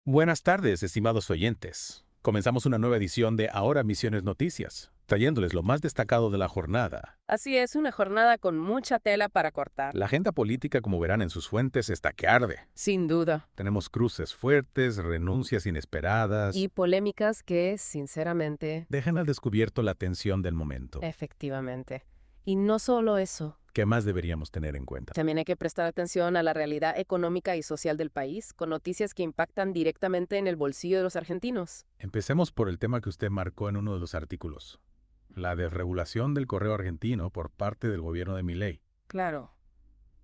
Buenas tardes, estimados oyentes. Comenzamos una nueva edición de Ahora Misiones Noticias, trayéndoles lo más destacado de la jornada. Así es, una jornada con mucha tela para cortar. La agenda política, como verán en sus fuentes, está que arde. Sin duda. Tenemos cruces fuertes, renuncias inesperadas. Y polémicas que, sinceramente, Dejan al descubierto la tensión del momento. efectivamente. Y no solo eso, ¿Qué más deberíamos tener en cuenta? también hay que prestar atención a la realidad económica y social del país, con noticias que impactan directamente en el bolsillo de los argentinos. Empecemos por el tema que usted marcó en uno de los artículos. La desregulación del correo argentino por parte del gobierno de Milei. Claro.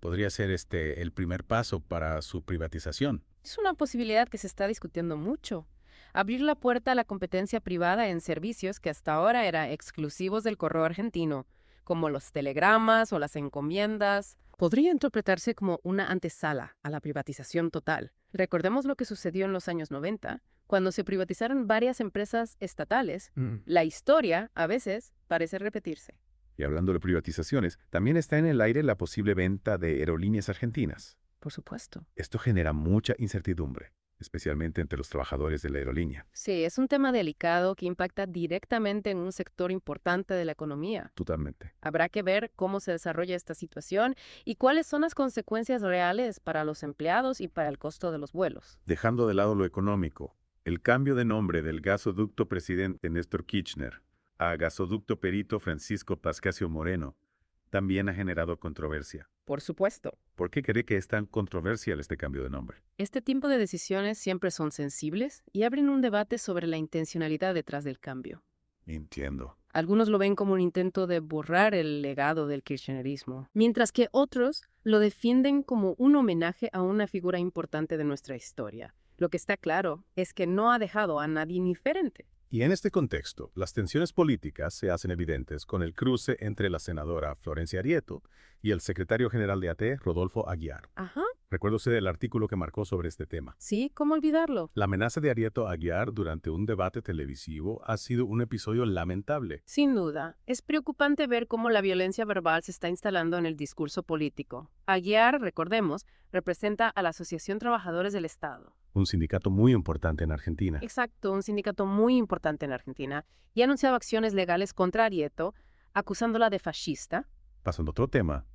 Podría ser el primer paso para su privatización. Es una posibilidad que se está discutiendo mucho. Abrir la puerta a la competencia privada en servicios que hasta ahora eran exclusivos del correo argentino, como los telegramas o las encomiendas, podría interpretarse como una antesala a la privatización total. Recordemos lo que sucedió en los años 90, cuando se privatizaron varias empresas estatales. La historia, a veces, parece repetirse. Y hablando de privatizaciones, también está en el aire la posible venta de aerolíneas argentinas. Por supuesto. Esto genera mucha incertidumbre, especialmente entre los trabajadores de la aerolínea. Sí, es un tema delicado que impacta directamente en un sector importante de la economía. Totalmente. Habrá que ver cómo se desarrolla esta situación y cuáles son las consecuencias reales para los empleados y para el costo de los vuelos. Dejando de lado lo económico, el cambio de nombre del gasoducto presidente Néstor Kirchner a gasoducto perito Francisco Pascasio Moreno también ha generado controversia. Por supuesto. ¿Por qué cree que es tan controversial este cambio de nombre? Este tipo de decisiones siempre son sensibles y abren un debate sobre la intencionalidad detrás del cambio. Entiendo. Algunos lo ven como un intento de borrar el legado del kirchnerismo, mientras que otros lo defienden como un homenaje a una figura importante de nuestra historia. Lo que está claro es que no ha dejado a nadie indiferente. Y en este contexto, las tensiones políticas se hacen evidentes con el cruce entre la senadora Florencia Arieto y el secretario general de AT, Rodolfo Aguiar. Ajá. ¿Recuerda usted el artículo que marcó sobre este tema? Sí, ¿cómo olvidarlo? La amenaza de Arieto a Aguiar durante un debate televisivo ha sido un episodio lamentable. Sin duda, es preocupante ver cómo la violencia verbal se está instalando en el discurso político. Aguiar, recordemos, representa a la Asociación Trabajadores del Estado. Un sindicato muy importante en Argentina. Exacto, un sindicato muy importante en Argentina, y ha anunciado acciones legales contra Arieto, acusándola de fascista. Pasando a otro tema,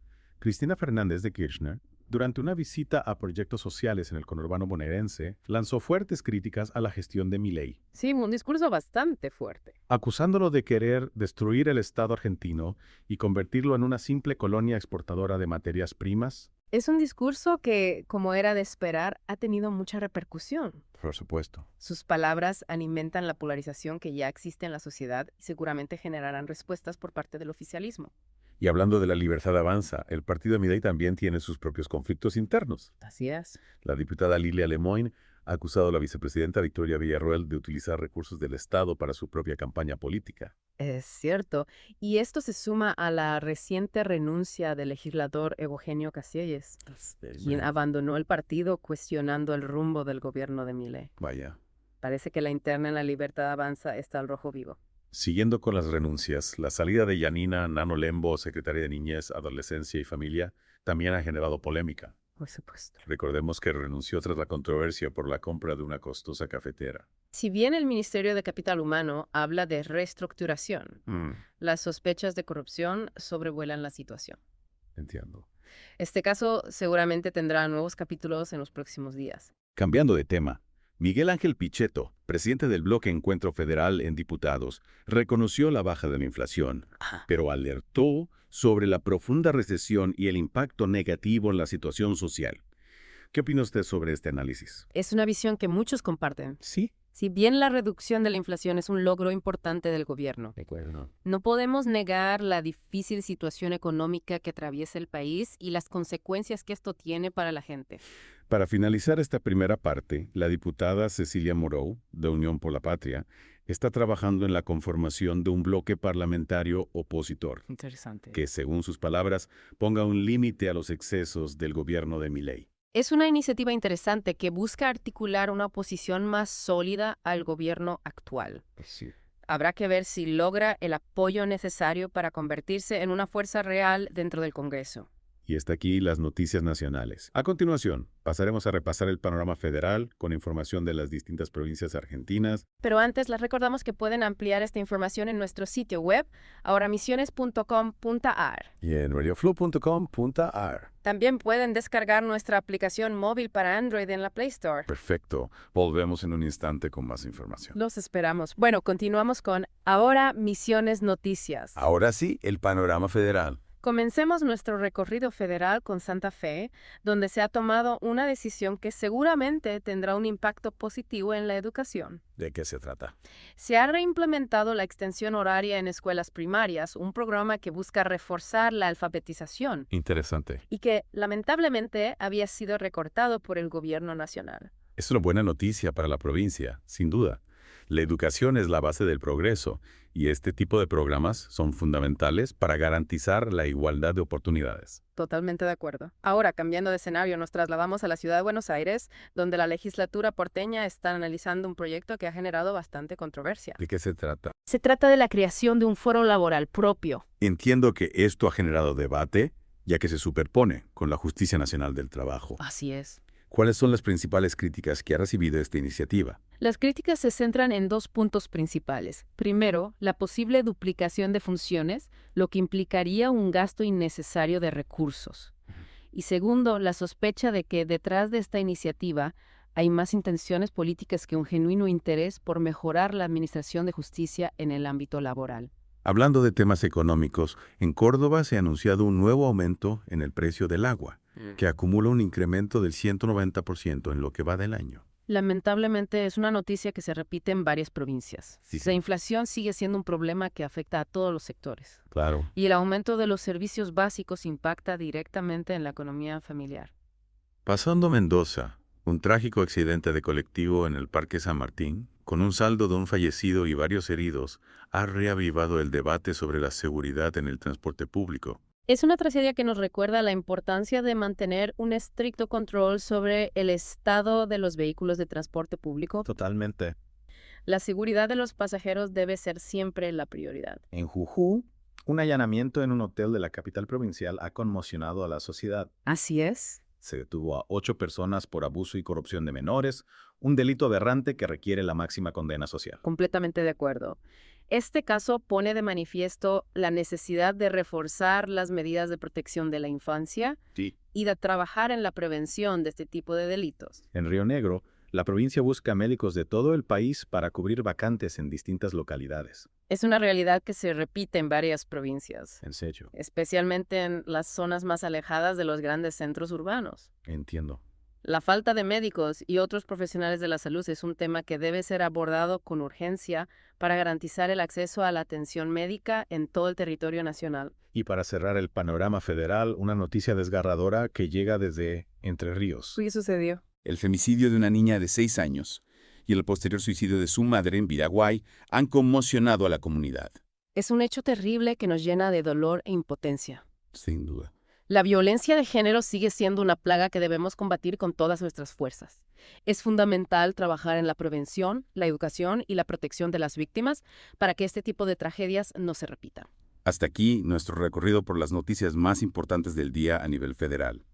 Cristina Fernández de Kirchner, durante una visita a proyectos sociales en el conurbano bonaerense, lanzó fuertes críticas a la gestión de Milei, Sí, un discurso bastante fuerte. acusándolo de querer destruir el Estado argentino y convertirlo en una simple colonia exportadora de materias primas. Es un discurso que, como era de esperar, ha tenido mucha repercusión. Por supuesto. Sus palabras alimentan la polarización que ya existe en la sociedad y seguramente generarán respuestas por parte del oficialismo. Y hablando de la libertad avanza, el partido de Milei también tiene sus propios conflictos internos. Así es. La diputada Lilia Lemoyne ha acusado a la vicepresidenta Victoria Villarroel de utilizar recursos del Estado para su propia campaña política. Es cierto. Y esto se suma a la reciente renuncia del legislador Eugenio Casillas, quien abandonó el partido cuestionando el rumbo del gobierno de Milei. Vaya. Parece que la interna en la Libertad Avanza está al rojo vivo. Siguiendo con las renuncias, la salida de Yanina Nano Lembo, secretaria de Niñez, Adolescencia y Familia, también ha generado polémica. Por supuesto. Recordemos que renunció tras la controversia por la compra de una costosa cafetera. Si bien el Ministerio de Capital Humano habla de reestructuración, las sospechas de corrupción sobrevuelan la situación. Entiendo. Este caso seguramente tendrá nuevos capítulos en los próximos días. Cambiando de tema, Miguel Ángel Pichetto, presidente del bloque Encuentro Federal en Diputados, reconoció la baja de la inflación, pero alertó sobre la profunda recesión y el impacto negativo en la situación social. ¿Qué opina usted sobre este análisis? Es una visión que muchos comparten. Sí. Si bien la reducción de la inflación es un logro importante del gobierno, De acuerdo. no podemos negar la difícil situación económica que atraviesa el país y las consecuencias que esto tiene para la gente. Para finalizar esta primera parte, la diputada Cecilia Moró, de Unión por la Patria, está trabajando en la conformación de un bloque parlamentario opositor, Interesante. que, según sus palabras, ponga un límite a los excesos del gobierno de Milei. Es una iniciativa interesante que busca articular una oposición más sólida al gobierno actual. Sí. Habrá que ver si logra el apoyo necesario para convertirse en una fuerza real dentro del Congreso. Y está aquí las noticias nacionales. A continuación, pasaremos a repasar el panorama federal con información de las distintas provincias argentinas. Pero antes les recordamos que pueden ampliar esta información en nuestro sitio web, ahoramisiones.com.ar. Y en radioflow.com.ar. También pueden descargar nuestra aplicación móvil para Android en la Play Store. Perfecto. Volvemos en un instante con más información. Los esperamos. Bueno, continuamos con Ahora Misiones Noticias. Ahora sí, el panorama federal. Comencemos nuestro recorrido federal con Santa Fe, donde se ha tomado una decisión que seguramente tendrá un impacto positivo en la educación. ¿De qué se trata? Se ha reimplementado la extensión horaria en escuelas primarias, un programa que busca reforzar la alfabetización Interesante. y que, lamentablemente, había sido recortado por el gobierno nacional. Es una buena noticia para la provincia, sin duda. La educación es la base del progreso y este tipo de programas son fundamentales para garantizar la igualdad de oportunidades. Totalmente de acuerdo. Ahora, cambiando de escenario, nos trasladamos a la ciudad de Buenos Aires, donde la legislatura porteña está analizando un proyecto que ha generado bastante controversia. ¿De qué se trata? Se trata de la creación de un foro laboral propio. Entiendo que esto ha generado debate, ya que se superpone con la Justicia Nacional del Trabajo. Así es. ¿Cuáles son las principales críticas que ha recibido esta iniciativa? Las críticas se centran en dos puntos principales. Primero, la posible duplicación de funciones, lo que implicaría un gasto innecesario de recursos. Y segundo, la sospecha de que detrás de esta iniciativa hay más intenciones políticas que un genuino interés por mejorar la administración de justicia en el ámbito laboral. Hablando de temas económicos, en Córdoba se ha anunciado un nuevo aumento en el precio del agua, que acumula un incremento del 190% en lo que va del año. Lamentablemente es una noticia que se repite en varias provincias. Sí. La inflación sigue siendo un problema que afecta a todos los sectores. Claro. Y el aumento de los servicios básicos impacta directamente en la economía familiar. Pasando a Mendoza, un trágico accidente de colectivo en el Parque San Martín, con un saldo de un fallecido y varios heridos, ha reavivado el debate sobre la seguridad en el transporte público. Es una tragedia que nos recuerda la importancia de mantener un estricto control sobre el estado de los vehículos de transporte público. Totalmente. La seguridad de los pasajeros debe ser siempre la prioridad. En Jujuy, un allanamiento en un hotel de la capital provincial ha conmocionado a la sociedad. Así es. Se detuvo a 8 personas por abuso y corrupción de menores, un delito aberrante que requiere la máxima condena social. Completamente de acuerdo. Este caso pone de manifiesto la necesidad de reforzar las medidas de protección de la infancia y de trabajar en la prevención de este tipo de delitos. En Río Negro, la provincia busca médicos de todo el país para cubrir vacantes en distintas localidades. Es una realidad que se repite en varias provincias, ¿En serio? especialmente en las zonas más alejadas de los grandes centros urbanos. Entiendo. La falta de médicos y otros profesionales de la salud es un tema que debe ser abordado con urgencia para garantizar el acceso a la atención médica en todo el territorio nacional. Y para cerrar el panorama federal, una noticia desgarradora que llega desde Entre Ríos. ¿Qué sucedió? El femicidio de una niña de 6 años y el posterior suicidio de su madre en Viraguay han conmocionado a la comunidad. Es un hecho terrible que nos llena de dolor e impotencia. Sin duda. La violencia de género sigue siendo una plaga que debemos combatir con todas nuestras fuerzas. Es fundamental trabajar en la prevención, la educación y la protección de las víctimas para que este tipo de tragedias no se repitan. Hasta aquí nuestro recorrido por las noticias más importantes del día a nivel federal.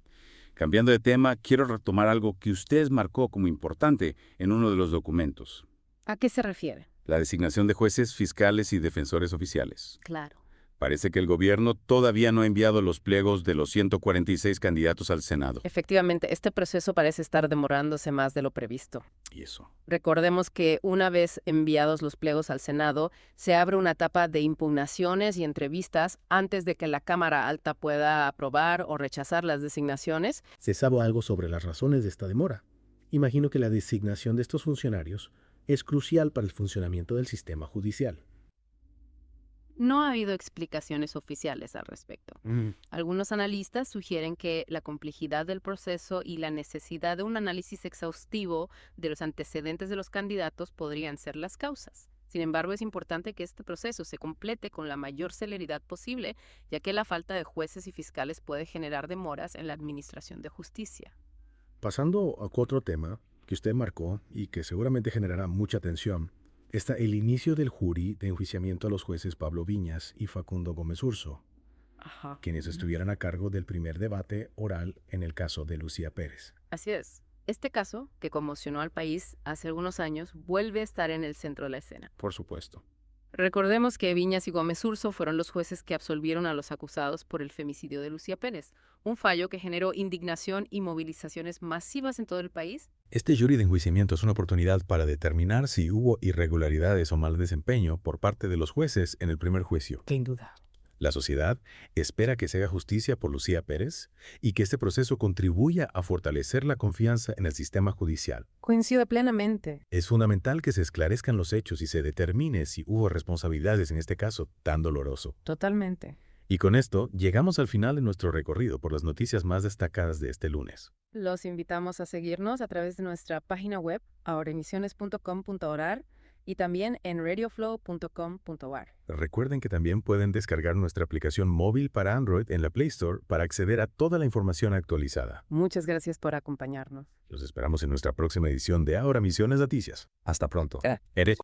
Cambiando de tema, quiero retomar algo que usted marcó como importante en uno de los documentos. ¿A qué se refiere? La designación de jueces, fiscales y defensores oficiales. Claro. Parece que el gobierno todavía no ha enviado los pliegos de los 146 candidatos al Senado. Efectivamente, este proceso parece estar demorándose más de lo previsto. ¿Y eso? Recordemos que una vez enviados los pliegos al Senado, se abre una etapa de impugnaciones y entrevistas antes de que la Cámara Alta pueda aprobar o rechazar las designaciones. ¿Se sabe algo sobre las razones de esta demora? Imagino que la designación de estos funcionarios es crucial para el funcionamiento del sistema judicial. No ha habido explicaciones oficiales al respecto. Algunos analistas sugieren que la complejidad del proceso y la necesidad de un análisis exhaustivo de los antecedentes de los candidatos podrían ser las causas. Sin embargo, es importante que este proceso se complete con la mayor celeridad posible, ya que la falta de jueces y fiscales puede generar demoras en la administración de justicia. Pasando a otro tema que usted marcó y que seguramente generará mucha atención, está el inicio del jury de enjuiciamiento a los jueces Pablo Viñas y Facundo Gómez Urso. Ajá. quienes estuvieran a cargo del primer debate oral en el caso de Lucía Pérez. Así es. Este caso, que conmocionó al país hace algunos años, vuelve a estar en el centro de la escena. Por supuesto. Recordemos que Viñas y Gómez Urso fueron los jueces que absolvieron a los acusados por el femicidio de Lucía Pérez, un fallo que generó indignación y movilizaciones masivas en todo el país. Este jury de enjuiciamiento es una oportunidad para determinar si hubo irregularidades o mal desempeño por parte de los jueces en el primer juicio. Sin duda. La sociedad espera que se haga justicia por Lucía Pérez y que este proceso contribuya a fortalecer la confianza en el sistema judicial. Coincide plenamente. Es fundamental que se esclarezcan los hechos y se determine si hubo responsabilidades en este caso tan doloroso. Totalmente. Y con esto llegamos al final de nuestro recorrido por las noticias más destacadas de este lunes. Los invitamos a seguirnos a través de nuestra página web, ahoraemisiones.com.ar, y también en radioflow.com.ar. Recuerden que también pueden descargar nuestra aplicación móvil para Android en la Play Store para acceder a toda la información actualizada. Muchas gracias por acompañarnos. Los esperamos en nuestra próxima edición de Ahora Misiones Noticias. Hasta pronto. Ah. Eres